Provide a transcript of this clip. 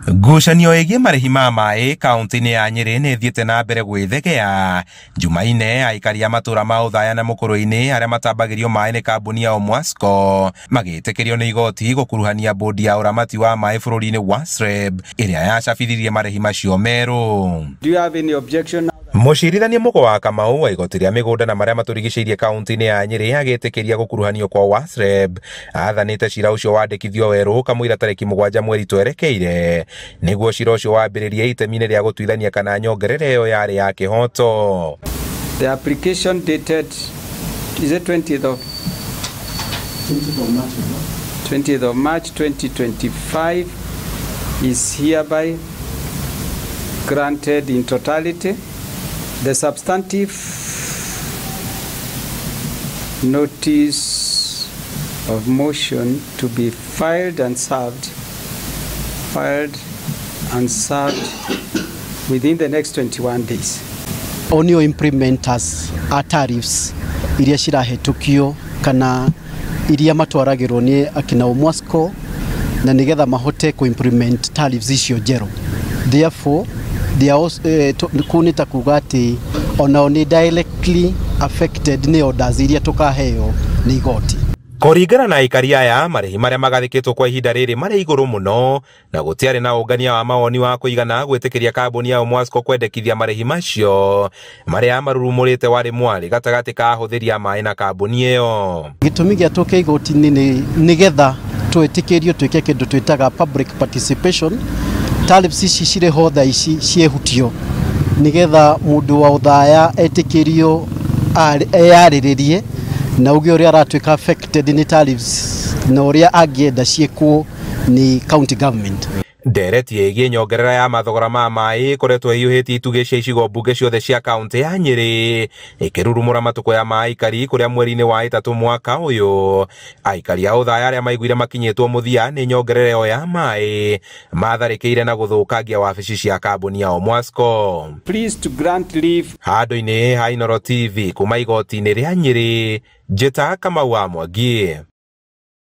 Ngucanio ĩgiĩ marĩhi ma maĩ kaunti-inĩ ya Nyeri nĩ ĩthiĩte na mbere gwĩthegea. Jumaine aikari a matũra ma Othaya na Mũkũrũ-inĩ arĩa matambagĩrio maĩ nĩ kambuni ya Omwasco magĩtĩkĩrio nĩ igoti gũkuruhania bodi ya ũramati wa maĩ bũrũri-inĩ WASREB ĩrĩa yacabithirie marĩhi macio merũ. Do you have any objection? Mũcirithania Mũgo wa Kamau wa igoti rĩa mĩgũnda na marĩa matũrigicĩirie kaunti-inĩ ya Nyeri agĩtĩkĩria gũkuruhanio kwa WASREB athanĩte cira ũcio wandĩkithio werũ kamũira tarĩki 7 mweri twerekeire nĩguo cira ũcio wambĩrĩrie itemi-inĩ rĩa gũtuithania kana nyongerera ĩyo yarĩ ya kĩhoto. The application dated is it 20th of March 2025 is hereby granted in totality. The substantive notice of motion to be filed and served within the next 21 days. Only implementers tariffs iria cirahetũkio kana iria matwaragĩrwo nĩ akina Omwasco na nigetha mahote implement tariffs icio njerũ. Therefore they are also kunita kugati ona directly affected ni orders iria tukaheo ni igoti. Kũringana na aikari aya marĩhi marĩa magathĩkĩtwo kwa ihinda rĩrĩ marĩ igũrũ mũno na gũtiarĩ na ũngania wa mawoni wa kũigana gwĩtĩkĩria kambuni ya Omwasco kwendekithia marĩhi macio marĩa marurumũrĩte warĩ mwarĩ gatagatĩ ka ahũthĩri a maĩ na kambuni ĩyo. Gĩtũmi gĩatũke igoti-inĩ nĩgetha twĩtĩkĩrio twĩke kĩndũ twĩtaga public participation. Tariffs ici cirĩ ho thaa ici ciehutio nigetha mũndũ wa Othaya etĩkĩrio eyarĩrĩrie na uge ũrĩa aratuĩka affected ni tariffs na ũrĩa angĩenda ciĩkwo ni county government. Ndereti ĩgiĩ nyongerera ya mathogora ma maĩ ĩkoretwo ĩhiũhĩtie itugĩ cia icigo mbunge ciothe cia kaunti ya Nyeri ĩkĩrurumũra matũkũ ya maĩ aikari kũrĩa mweri-inĩ wa ĩtatũ mwaka ũyũ aikari a Othaya arĩa maiguire makinyĩtwo mũthia nĩ nyongerera ĩyo ya maĩ matharĩkĩire na gũthũkangia wabici cia kambuni ya Omwasco. Please to grant leave. Handũ-inĩ ha Inooro TV kuma igoti-inĩ rĩa Nyeri, njĩta Kamau wa Mwangi.